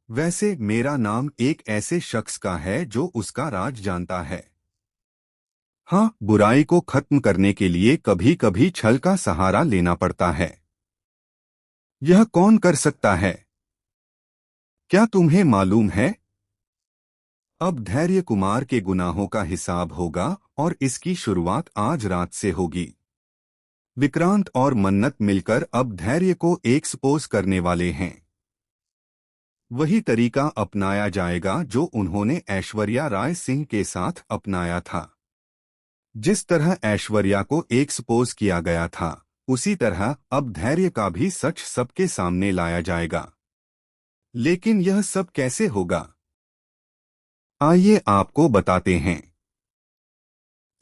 वैसे मेरा नाम एक ऐसे शख्स का है जो उसका राज जानता है। हाँ, बुराई को खत्म करने के लिए कभी कभी छल का सहारा लेना पड़ता है। यह कौन कर सकता है? क्या तुम्हें मालूम है? अब धैर्य कुमार के गुनाहों का हिसाब होगा और इसकी शुरुआत आज रात से होगी। विक्रांत और मन्नत मिलकर अब धैर्य को एक्सपोज करने वाले हैं। वही तरीका अपनाया जाएगा जो उन्होंने ऐश्वर्या राय सिंह के साथ अपनाया था। जिस तरह ऐश्वर्या को एक्सपोज किया गया था, उसी तरह अब धैर्य का भी सच सबके सामने लाया जाएगा। लेकिन यह सब कैसे होगा? आइए आपको बताते हैं।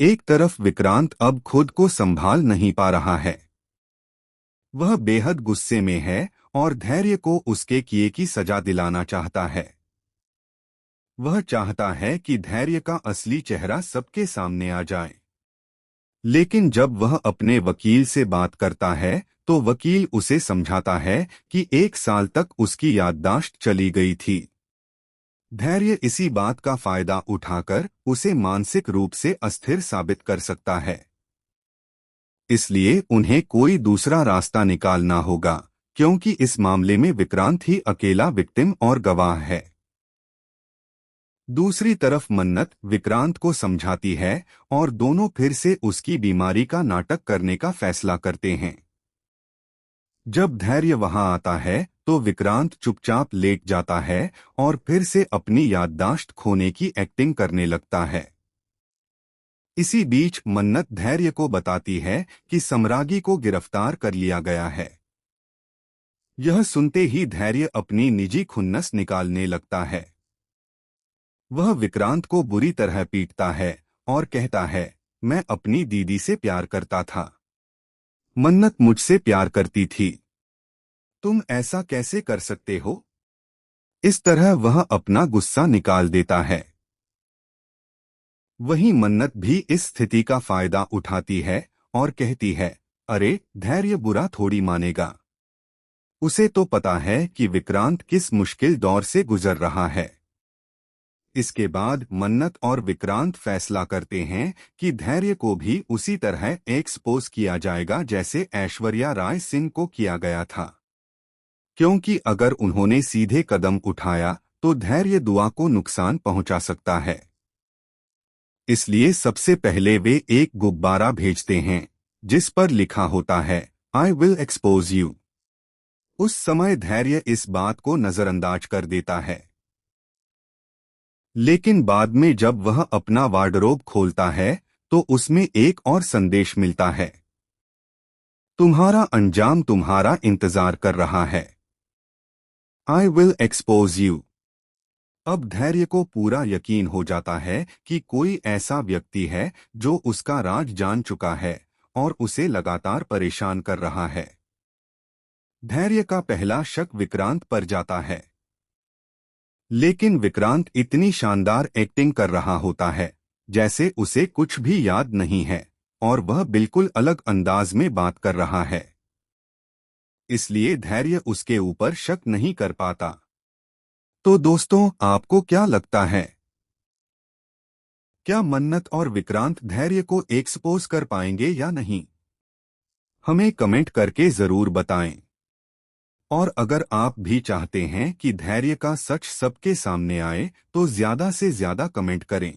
एक तरफ विक्रांत अब खुद को संभाल नहीं पा रहा है। वह बेहद गुस्से में है और धैर्य को उसके किए की सजा दिलाना चाहता है। वह चाहता है कि धैर्य का असली चेहरा सबके सामने आ जाए। लेकिन जब वह अपने वकील से बात करता है तो वकील उसे समझाता है कि 1 साल तक उसकी याददाश्त चली गई थी। धैर्य इसी बात का फायदा उठाकर उसे मानसिक रूप से अस्थिर साबित कर सकता है। इसलिए उन्हें कोई दूसरा रास्ता निकालना होगा, क्योंकि इस मामले में विक्रांत ही अकेला विक्टिम और गवाह है। दूसरी तरफ मन्नत विक्रांत को समझाती है और दोनों फिर से उसकी बीमारी का नाटक करने का फैसला करते हैं। जब धैर्य वहां आता है तो विक्रांत चुपचाप लेट जाता है और फिर से अपनी याददाश्त खोने की एक्टिंग करने लगता है। इसी बीच मन्नत धैर्य को बताती है कि सम्रागी को गिरफ्तार कर लिया गया है। यह सुनते ही धैर्य अपनी निजी खुन्नस निकालने लगता है। वह विक्रांत को बुरी तरह पीटता है और कहता है, मैं अपनी दीदी से प्यार करता था। मन्नत मुझसे प्यार करती थी। तुम ऐसा कैसे कर सकते हो? इस तरह वह अपना गुस्सा निकाल देता है। वहीं मन्नत भी इस स्थिति का फायदा उठाती है और कहती है, अरे धैर्य बुरा थोड़ी मानेगा। उसे तो पता है कि विक्रांत किस मुश्किल दौर से गुजर रहा है। इसके बाद मन्नत और विक्रांत फैसला करते हैं कि धैर्य को भी उसी तरह एक्सपोज किया जाएगा जैसे ऐश्वर्या राय सिंह को किया गया था। क्योंकि अगर उन्होंने सीधे कदम उठाया तो धैर्य दुआ को नुकसान पहुंचा सकता है। इसलिए सबसे पहले वे एक गुब्बारा भेजते हैं जिस पर लिखा होता है, आई विल एक्सपोज यू। उस समय धैर्य इस बात को नजरअंदाज कर देता है। लेकिन बाद में जब वह अपना वार्डरोब खोलता है तो उसमें एक और संदेश मिलता है, तुम्हारा अंजाम तुम्हारा इंतजार कर रहा है। I will expose you. अब धैर्य को पूरा यकीन हो जाता है कि कोई ऐसा व्यक्ति है जो उसका राज जान चुका है और उसे लगातार परेशान कर रहा है। धैर्य का पहला शक विक्रांत पर जाता है। लेकिन विक्रांत इतनी शानदार एक्टिंग कर रहा होता है जैसे उसे कुछ भी याद नहीं है और वह बिल्कुल अलग अंदाज में बात कर रहा है। इसलिए धैर्य उसके ऊपर शक नहीं कर पाता। तो दोस्तों, आपको क्या लगता है? क्या मन्नत और विक्रांत धैर्य को एक्सपोज कर पाएंगे या नहीं? हमें कमेंट करके जरूर बताएं। और अगर आप भी चाहते हैं कि धैर्य का सच सबके सामने आए तो ज्यादा से ज्यादा कमेंट करें।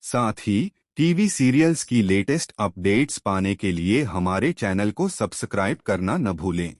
साथ ही टीवी सीरियल्स की लेटेस्ट अपडेट्स पाने के लिए हमारे चैनल को सब्सक्राइब करना न भूलें।